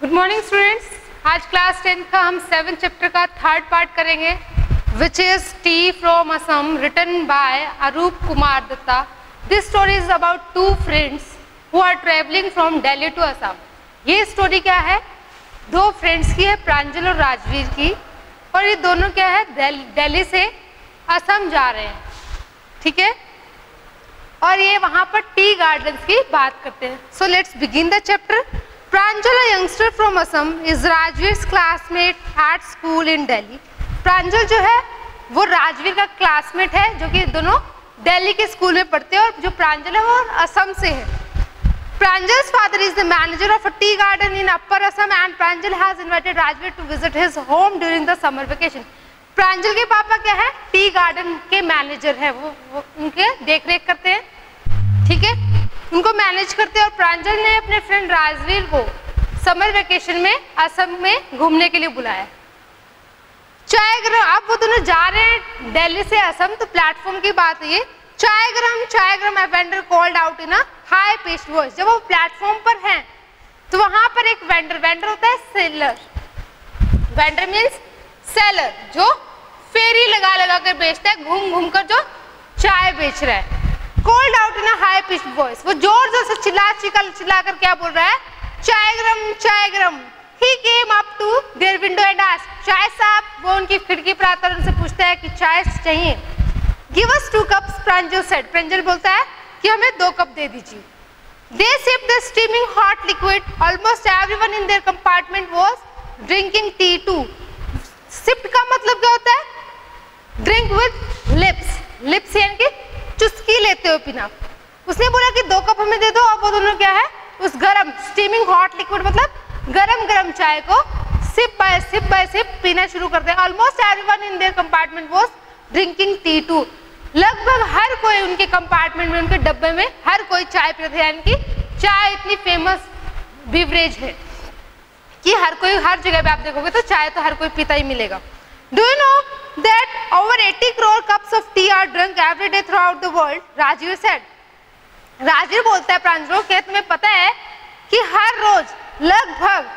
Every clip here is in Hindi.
Good morning students. आज क्लास 10 का हम 7th चैप्टर का थर्ड पार्ट करेंगे, which is tea from Assam, written by Arup Kumar Dutta. This story is about two friends who are travelling from Delhi to Assam. ये स्टोरी क्या है? दो फ्रेंड्स की है, प्रांजल और राजवीर की, और ये दोनों क्या है, दिल्ली से असम जा रहे हैं, ठीक है। और ये वहां पर टी गार्डन्स की बात करते हैं। So let's begin the chapter. Pranjal, a youngster from Assam, is Rajveer's classmate at school in Delhi. प्रांजल जो है वो राजवीर का क्लासमेट है, जो कि दोनों दिल्ली के स्कूल में पढ़ते हैं, और जो प्रांजल है वो असम से है। Pranjal's father is the manager of a tea garden in Upper Assam, and Pranjal has invited Rajveer to visit his home during the summer vacation. प्रांजल के पापा क्या है, टी गार्डन के मैनेजर है, वो उनके देख रेख करते हैं, ठीक है, उनको मैनेज करते हैं। और प्रांजल ने अपने फ्रेंड राजवीर को समर वेकेशन में असम में घूमने के लिए बुलाया। चाय गरम, अब वो दोनों जा रहे हैं दिल्ली से असम, तो प्लेटफॉर्म की बात है ये। चाय गरम, a vendor called out in a high pitched voice. जब वो प्लेटफॉर्म पर हैं तो वहां पर एक वेंडर होता है सेलर। वेंडर मीन्स सेलर, जो फेरी लगा कर बेचता है, घूम घूम कर जो चाय बेच रहा है। Called out in a high pitched voice, वो जोर जोर से चिल्ला कर क्या बोल रहा है, चाय गरम। He came up to their window and asked, चाय साहब, वो उनकी खिड़की पर आता है, उनसे पूछता है कि चाय चाहिए। Give us 2 cups, प्रांजल said. प्रांजल बोलता है कि हमें 2 कप दे दीजिए। They sipped the steaming hot liquid. Almost everyone in their compartment was drinking tea too. Sipped का मतलब क्या होता है? Drink with lips. Lips यानी कि चुस्की लेते हो पीना। उसने बोला कि 2 कप हमें दे दो, और वो दोनों क्या है, उस गरम स्टीमिंग हॉट लिक्विड मतलब गरम चाय को सिप बाय सिप पीना शुरू करते हैं। Almost everyone in their compartment was drinking tea too. लगभग हर कोई उनके कंपार्टमेंट में, उनके डब्बे में हर कोई चाय पीते हैं, यानी कि चाय इतनी फेमस बिवरेज है कि हर कोई, हर जगह पे आप देखोगे तो चाय तो हर कोई पीता ही मिलेगा। Do you know that over 80 crore cups of tea are drunk every day throughout the world? Rajveer said. Rajveer बोलता है प्रांजल को, तुम्हें पता है कि हर रोज लगभग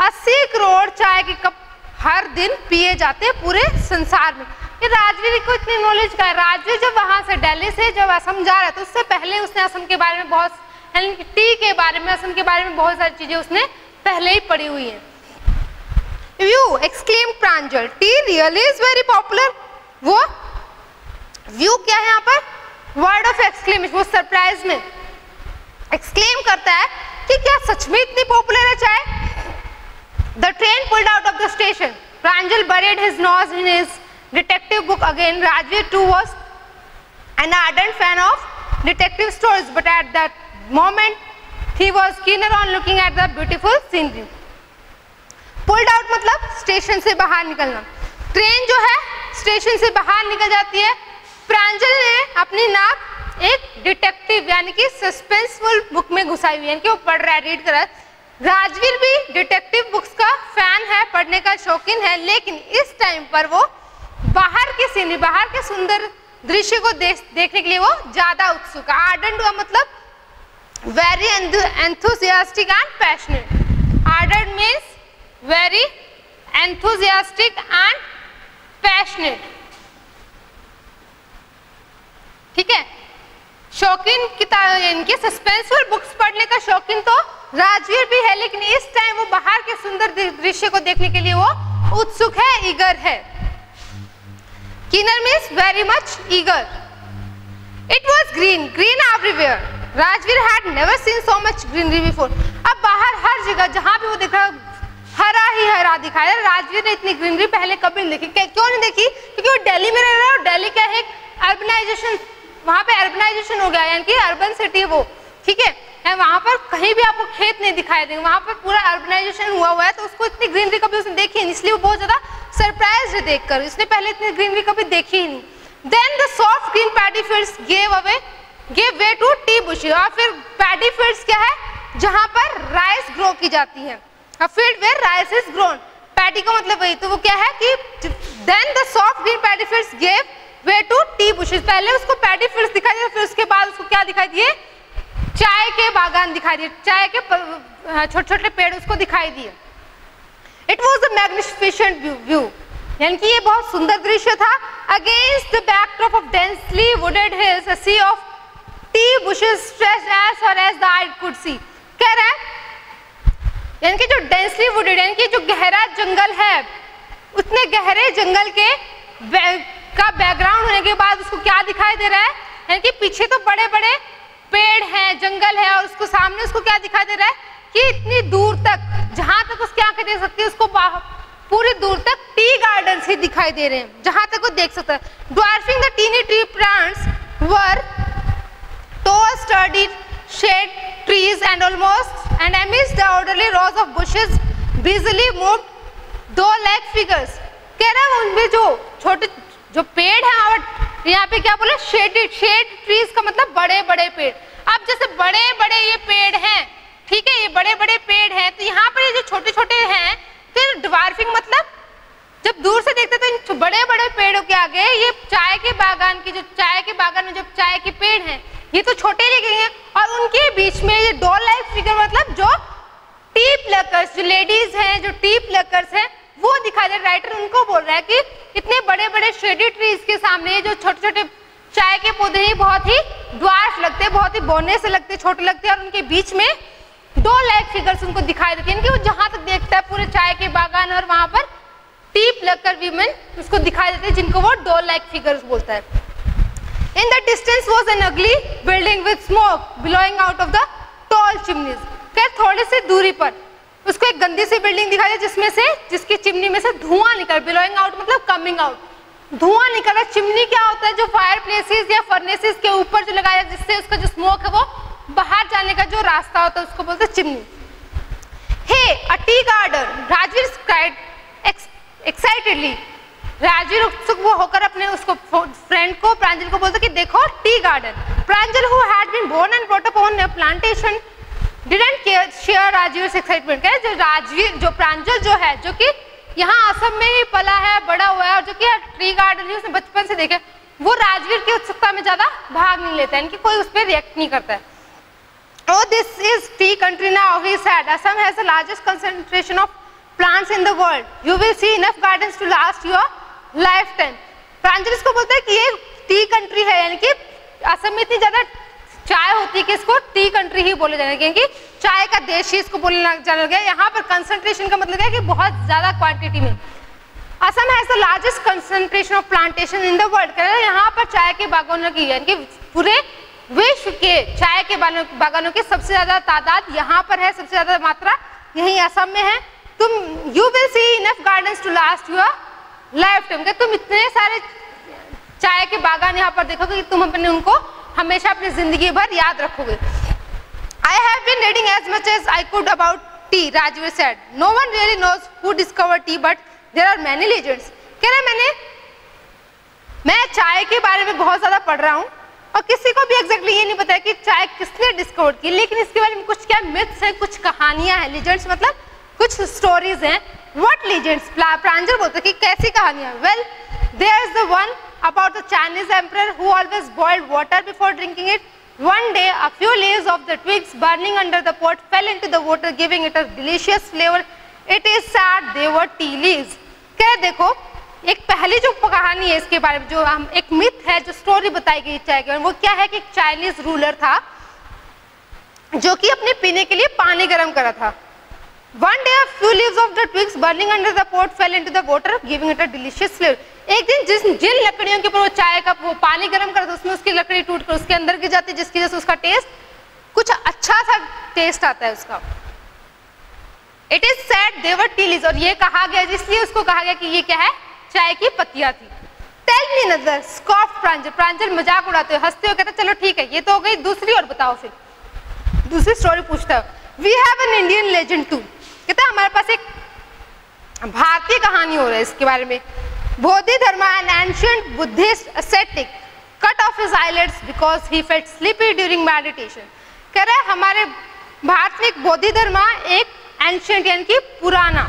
80 करोड़ चाय के कप हर दिन पिए जाते हैं पूरे संसार में। ये राजवीर को इतनी नॉलेज का है। राजवीर जब वहां से दिल्ली से जब असम जा रहा है, तो उससे पहले उसने असम के बारे में बहुत, यानी टी के बारे में, असम के बारे में बहुत सारी चीजें उसने पहले ही पढ़ी हुई है। View, exclaimed Pranjal, tea really is very popular. वो व्यू क्या है यहाँ पर, वर्ड ऑफ एक्सक्लेमेशन, वो सरप्राइज में एक्सक्लेम करता है कि क्या सच में इतनी पॉपुलर है चाय। The train pulled out of the station. Pranjal buried his nose in his detective book again. Rajveer too was an ardent fan of detective stories, but at that moment he was keener on looking at the beautiful scenery. Pulled out मतलब स्टेशन से बाहर निकलना। ट्रेन जो है स्टेशन से बाहर निकल जाती है। प्रांजल ने अपनी नाक एक डिटेक्टिव यानी कि सस्पेंसफुल बुक में घुसाई हुई है, कि वो पढ़ रहा है, रीड कर रहा है। राजवीर भी डिटेक्टिव बुक्स का फैन है, पढ़ने का शौकीन है, लेकिन इस टाइम पर वो बाहर की सीनरी, बाहर के सुंदर दृश्य को देखने के लिए वो ज्यादा उत्सुक है। आर्डेंट हुआ मतलब very enthusiastic and passionate. Ardent means very enthusiastic and passionate, ठीक है। शौकीन किताब, इनके सस्पेंसफुल बुक्स पढ़ने का शौकीन तो राजवीर भी है, लेकिन इस टाइम वो बाहर के सुंदर दृश्य को देखने के लिए वो उत्सुक है, ईगर है। Keener means very much eager. It was green everywhere. Rajveer had never seen so much greenery before. अब बाहर हर जगह जहां भी वो देख रहा हरा ही हरा दिखाया। राजवीर ने इतनी ग्रीनरी पहले कभी नहीं देखी। क्यों नहीं देखी? क्योंकि वो दिल्ली में रह रहा है, और दिल्ली क्या है, अर्बनाइजेशन, वहां पे अर्बनाइजेशन हो गया, यानी कि अर्बन सिटी है वो, ठीक है। वहां पर कहीं भी आपको खेत नहीं दिखाई देंगे, वहां पर पूरा अर्बनाइजेशन हुआ है, तो उसको इतनी ग्रीनरी कभी उसने देखी नहीं, इसलिए वो बहुत ज्यादा सरप्राइज है देखकर। इसने पहले इतनी ग्रीनरी कभी देखी ही नहीं। Then the soft green paddy fields gave way to tea bushes. और फिर पैडी फील्ड्स क्या है, जहां पर राइस ग्रो की जाती है। A field where rice is grown. Paddy का मतलब वही, तो वो क्या है कि then the soft green paddy fields gave way to tea bushes. पहले उसको पैडी फील्ड्स दिखाई दिए, फिर उसके बाद उसको क्या दिखाई दिए, चाय के बागान दिखाई दिए, चाय के छोटे छोटे पेड़ उसको दिखाई दिए। It was a magnificent view, यानी कि ये बहुत सुंदर दृश्य था। Against the backdrop of densely wooded hills, a sea of tea bushes stretched as far as the eye could see. कह रहा है यानी कि जो डेंसली वुडेड यानी कि जो गहरा जंगल है, उतने गहरे जंगल के का बैकग्राउंड होने के बाद उसको क्या दिखाई दे रहा है, यानी कि पीछे तो बड़े बड़े पेड़ हैं, जंगल है, और उसको सामने उसको क्या दिखाई दे रहा है कि इतनी दूर तक, जहां तक उसकी आंखें देख सकती है, उसको पूरी दूर तक टी गार्डन्स ही दिखाई दे रहे हैं, जहां तक वो देख सकता है। Dwarfing the tiny tree plants were tall sturdy shade trees and amidst the orderly rows of bushes busily moved doe-like figures। कह रहा है उनमें जो छोटे जो पेड़ है, और यहाँ पे क्या बोला, शेड ट्रीज का मतलब बड़े बड़े पेड़। अब जैसे बड़े बड़े ये पेड़ हैं, ठीक है, ये बड़े बड़े पेड़ हैं, तो यहाँ पर ये जो छोटे छोटे हैं, फिर ड्वार्फिंग मतलब जब दूर से देखते तो इन बड़े बड़े पेड़ों के आगे ये चाय के बागान में जो चाय के पेड़ हैं, ये तो छोटे लगे हैं, और उनके बीच में ये डॉल लाइक फिगर मतलब जो टी प्लकर्स, जो लेडीज हैं, जो टी प्लकर्स हैं, वो दिखाई दे। राइटर उनको बोल रहा है कि इतने बड़े बड़े शेडी ट्रीज के सामने जो छोटे छोटे चाय के पौधे ही बहुत ही ड्वार्फ लगते हैं, बहुत ही बोने से लगते, छोटे लगते हैं, और उनके बीच में डॉल लाइक फिगर्स उनको दिखाई देती है, यानी कि वो जहां तक देखता है पूरे चाय के बागान, और वहां पर टी प्लकर वीमेन उसको दिखाई देते हैं, जिनको वो डॉल लाइक फिगर्स बोलता है। In the distance was an ugly building with smoke blowing out of the tall chimneys। फिर थोड़ी सी दूरी पर उसको एक गंदी सी बिल्डिंग दिखाई दे, जिसकी चिमनी में से धुआं निकल, blowing out मतलब कमिंग आउट, धुआं निकल रहा है। चिमनी क्या होता है, जो फायर प्लेसेस या फर्नेसेस के ऊपर जो लगाया, जिससे उसका जो स्मोक है वो बाहर जाने का जो रास्ता होता है, उसको बोलते हैं chimney. Hey, a tea garden, Rajveer cried excitedly। Rajveer उत्सुक वो होकर अपने उसको फ्रेंड को, प्रांजल को बोलता कि देखो tea garden. Pranjal who had been born and brought up on a plantation didn't share Rajveer excitement. कह जो राजवीर, जो प्रांजल जो है, जो कि यहाँ असम में ही पला है, बड़ा हुआ है, और जो कि टी गार्डन ही उसने बचपन से देखे, वो राजवीर की उत्सुकता में ज्यादा भाग नहीं लेता है, इनकी कोई उस पर रिएक्ट नहीं करता है। Oh, this is tea country now, he said. Assam has the largest concentration of plants in the world. You will see enough gardens to last your lifetime। प्रांजल इसको बोलता है कि ये टी कंट्री है, यानी कि असम में इतनी ज्यादा चाय होती है कि इसको टी कंट्री ही बोले जाने, क्योंकि चाय का देश ही इसको बोलने जाना गया। यहाँ पर कंसंट्रेशन का मतलब है कि बहुत ज्यादा क्वांटिटी में। Assam has the largest concentration of plantation in the world. यहाँ पर चाय के बागानों की, यानी कि पूरे विश्व के चाय के बागानों की सबसे ज्यादा तादाद यहाँ पर है, सबसे ज्यादा मात्रा यही असम में है। You will see enough gardens to last your lifetime. तुम इतने सारे चाय के बागान यहाँ पर देखोगे कि तुम अपने उनको हमेशा अपनी जिंदगी भर याद रखोगे। I have been reading as much as I could about tea, Rajveer said. No one really knows who discovered tea, but there are many legends. कह रहे मैं चाय के बारे में बहुत ज्यादा पढ़ रहा हूँ, और किसी को भी एग्जैक्टली ये नहीं पता कि चाय किसने डिस्कवर की, लेकिन इसके बारे में कुछ क्या मिथ्स हैं, कुछ कहानियां हैं। लीजेंड्स मतलब कुछ स्टोरीज हैं। What legends? प्रांजल बोलते कि कैसी कहानियां? Well, there is the one about the Chinese emperor who always boiled water before drinking it. One day, a few leaves of the twigs burning under the pot fell into the water, giving it a delicious flavor. It is said they were tea leaves. क्या देखो, एक पहली जो कहानी है इसके बारे में, जो हम एक मिथ है, जो स्टोरी बताई गई चाय के बारे में, वो क्या है कि एक चाइनीज रूलर था जो कि अपने पीने के लिए पानी गर्म कर रहा था। One day, a few leaves of the twigs burning under the pot fell into the water, giving it a delicious flavor. एक दिन जिन लकड़ियों के ऊपर वो चाय का वो पानी गर्म करता, उसमें उसकी लकड़ी टूट कर उसके अंदर गिर जाती है, जिसकी वजह से उसका टेस्ट कुछ अच्छा सा टेस्ट आता है उसका। It is said they were tea leaves, और ये कहा गया, इसलिए उसको कहा गया कि ये क्या है, चाय की पत्तियां थी। Tell me another, scoffed प्रांजल। प्रांजल मजाक उड़ाते हुए, हंसते हुए कहता चलो ठीक है, ये तो हो गई, दूसरी और बताओ। फिर दूसरी स्टोरी पूछता है। We have an Indian legend too। कहता है हमारे पास एक भारतीय कहानी हो रही है इसके बारे में। Bodhidharma, an ancient Buddhist ascetic, cut off his eyelids because he felt sleepy during meditation। कह रहा है हमारे भारत में एक बोधिधर्मा, एक एंशियंट यानी कि पुराना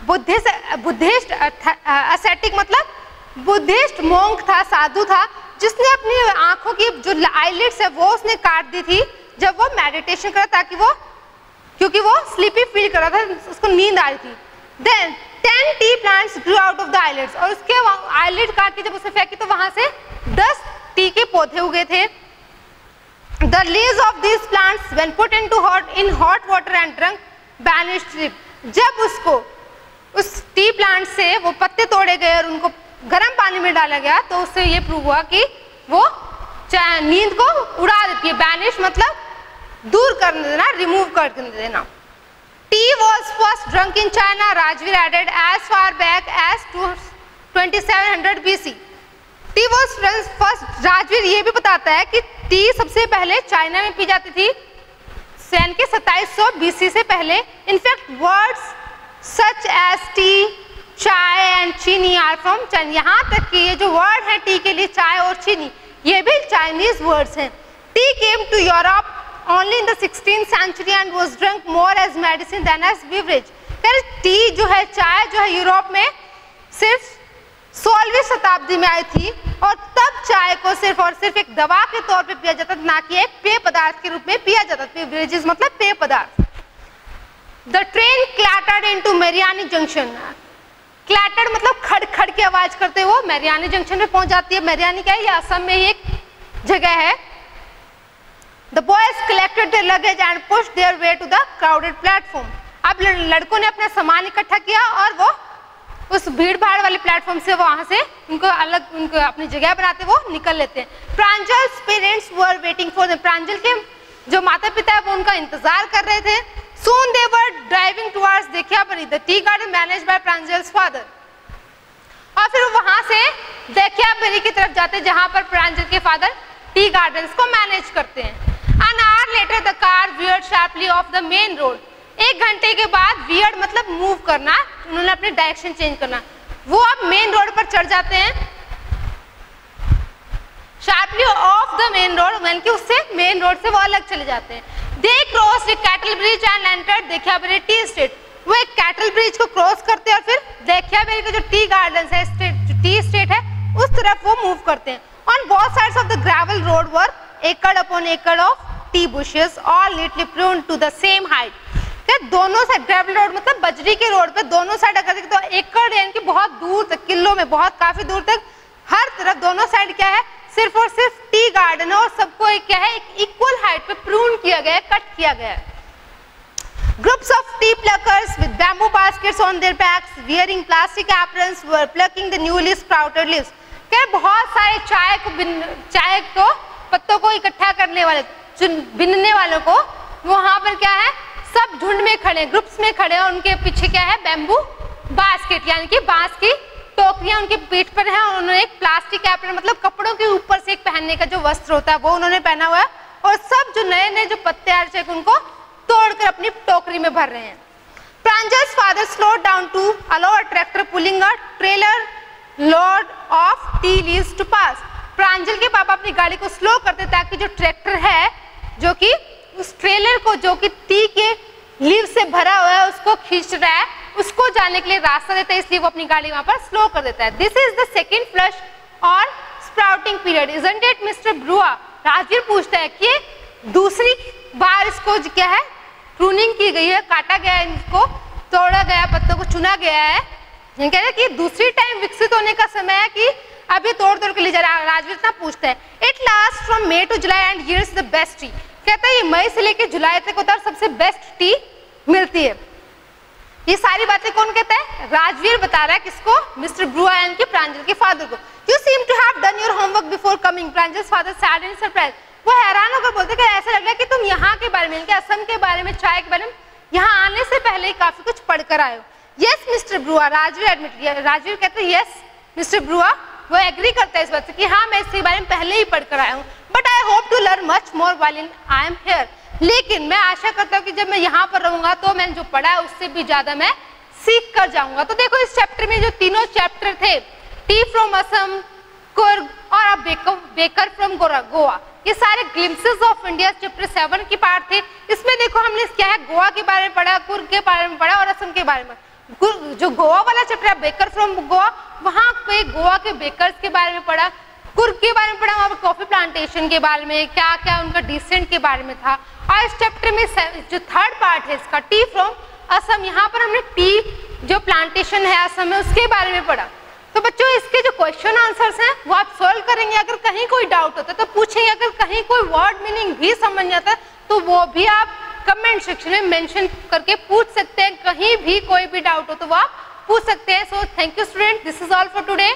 बुद्धिस्ट ascetic मतलब बुद्धिस्ट मोंक था, साधु था, जिसने अपनी आंखों की जो आईलिड्स है वो उसने काट दी थी, जब वो मेडिटेशन करा, ताकि वो, क्योंकि वो स्लीपी फील कर रहा था, उसको नींद आ रही थी। Then 10 tea plants grew out of the eyelids, और उसके आइलेट काट के जब उसे फेंकी तो वहां से 10 टी के पौधे उगे थे। The leaves of these plants when put into hot water and drunk vanished. जब उसको उस टी प्लांट से वो पत्ते तोड़े गए और उनको गर्म पानी में डाला गया, तो उससे ये प्रूव हुआ कि वो नींद को उड़ा देती है। बैनिश मतलब दूर कर देना, रिमूव कर देना। Tea was first drunk in China, Rajvir added, as far back as 2700 BC। Tea was first, Rajvir ये भी बताता है कि टी सबसे पहले चाइना में पी जाती थी सन के 2700 BC से पहले। In fact words such as tea, chai and chini are from China. यहाँ तक कि ये जो वर्ड है टी के लिए, चाय और चीनी, ये भी चाइनीज वर्ड्स हैं। Tea came to Europe only in the 16th century and was drunk more as medicine than as beverage। T जो है, चाय जो है, यूरोप में सिर्फ 16वीं शताब्दी में आई थी, और तब चाय को सिर्फ और सिर्फ एक दवा के तौर पे पिया जाता था, ना कि एक पेय पदार्थ के रूप में पिया जाता था। बेवरेजेस मतलब पेय पदार्थ। The train clattered into Mariani junction. Clattered मतलब खड़ खड़ की आवाज करते हुए मैरियानी जंक्शन में पहुंच जाती है। मैरियानी क्या है? ये असम में ही एक जगह है। The boys collected their luggage and pushed their way to the crowded platform। अब लड़कों ने अपना सामान इकट्ठा किया और वो उस भीड़ भाड़ वाले प्लेटफॉर्म से वहां से उनको अलग, उनको अपनी जगह बनाते वो निकल लेते हैं। Pranjal's parents were waiting for them. Pranjal के जो माता पिता है वो उनका इंतजार कर रहे थे। Soon they were driving towards देखियाबरी, the tea garden managed by Pranjal's father. और फिर वहां से देखियाबरी की तरफ जाते जहां पर प्रांजल के फादर टी गार्डन्स को मैनेज करते हैं। An hour later the car veered sharply off the main road। 1 घंटे के बाद veered मतलब मूव करना, उन्होंने अपने डायरेक्शन चेंज करना। वो अब मेन रोड पर चढ़ जाते हैं। sharply off the main road यानी कि उससे मेन रोड से वो अलग चले जाते हैं। They crossed a cattle bridge and entered Dekhiyabari tea estate. वो एक कैटल ब्रिज को क्रॉस करते हैं और फिर देखियाबरी का जो टी गार्डन है, टी स्टेट है, उस तरफ वो मूव करते हैं। On both sides of the gravel road were acre upon acre of tea bushes, all neatly pruned to the same height। क्या दोनों साइड ग्रेवल रोड मतलब बजरी के रोड पे दोनों साइड अगर देखें तो एकड़ यानी कि बहुत दूर तक, किलो में बहुत काफी दूर तक, हर तरफ दोनों साइड क्या है? सिर्फ और सिर्फ टी गार्डन है, और सबको एक क्या है? एक इक्वल हाइट पे प्रून किया गया है, कट किया गया है। Groups of tea pluckers with bamboo baskets on their backs, wearing plastic aprons, were plucking the newly sprouted leaves। क्या बहुत सारे चाय को पत्तों को इकट्ठा करने वाले, बिनने वालों को वहां पर क्या है? सब झुंड में खड़े, ग्रुप्स में खड़े, और उनके पीछे क्या है? बैम्बू बास्केट यानी कि बांस की टोकरियां उनके पीठ पर है, और उन्होंने एक प्लास्टिक एप्रन मतलब कपड़ों के ऊपर से एक पहनने का जो वस्त्र होता है वो उन्होंने पहना हुआ है, और सब जो नए नए जो पत्ते आ रहे उनको तोड़कर अपनी टोकरी में भर रहे हैं। Pranjal's father slowed down to allow a tractor pulling a trailer load of tea leaves to pass। प्रांजल के पापा अपनी गाड़ी को स्लो करते ताकि जो ट्रैक्टर है जो कि उस ट्रेलर को जो कि टी के लीव से भरा हुआ है उसको खींच रहा है, उसको जाने के लिए रास्ता देता है, इसलिए वो अपनी गाड़ी वहां पर स्लो कर देता है। This is the second flush और sprouting period, isn't it mister Barua? Rajveer पूछता है कि दूसरी बार इसको क्या है? प्रूनिंग की गई है, काटा गया है, इनको तोड़ा गया, पत्तों को चुना गया है। कह रहे हैं कि दूसरी टाइम विकसित होने का समय है कि अभी तोड़ तोड़ के ले जा रहा है। राजवीर इतना पूछता है। It last from May to July and yields the best tea. कहता है ये मई से लेकर जुलाई तक होता है और सबसे बेस्ट टी मिलती है। ये सारी बातें कौन कहता है? राजवीर बता रहा है किसको? मिस्टर ब्रुआ यानी कि प्रांजल के फादर को। You seem to have done your homework before coming. Pranjol's father said and surprised. वो हैरान होकर बोलते कि ऐसा लग रहा है कि तुम यहाँ के बारे में, असम के बारे में, चाय के बारे में यहाँ आने से पहले ही काफी कुछ पढ़कर आए हो। Yes mister Barua, Rajveer admit. Rajveer कहते हैं यस मिस्टर ब्रुआ, वो एग्री करता है इस बात से कि हाँ मैं इसके बारे में पहले ही पढ़कर आया हूँ। But I hope to learn much more while I am here. लेकिन मैं आशा करता हूँ कि जब मैं यहाँ पर रहूंगा तो मैंने जो पढ़ा है उससे भी ज्यादा मैं सीख कर जाऊंगा। तो देखो इस चैप्टर में जो तीनों चैप्टर थे, टी फ्रॉम असम, कुर्ग और बेकर फ्रॉम गोवा, ये सारे ग्लिम्पसेस ऑफ इंडिया चैप्टर 7 की पार्ट थे। इसमें देखो हमने क्या है? गोवा के बारे में पढ़ा, कुर्ग के बारे में पढ़ा और असम के बारे में। जो गोवा वाला चैप्टर है बेकर फ्रॉम गोवा, वहां पे गोवा के बेकर्स के बारे में पढ़ा। कुर्ग के बारे में पढ़ा, वहाँ पर कॉफी प्लांटेशन के बारे में, क्या क्या उनका डिसेंट के बारे में था। और इस चैप्टर में जो थर्ड पार्ट है इसका, टी फ्रॉम असम, यहाँ पर हमने टी जो प्लांटेशन है असम में उसके बारे में पढ़ा। तो बच्चों इसके जो क्वेश्चन आंसर्स हैं वो आप सॉल्व करेंगे। अगर कहीं कोई डाउट होता है तो पूछेंगे, अगर कहीं कोई वर्ड मीनिंग भी समझ नहीं आता तो वो भी आप कमेंट सेक्शन में मेंशन करके पूछ सकते हैं। कहीं भी कोई भी डाउट हो तो वो आप पूछ सकते हैं। So thank you student, this is all for today.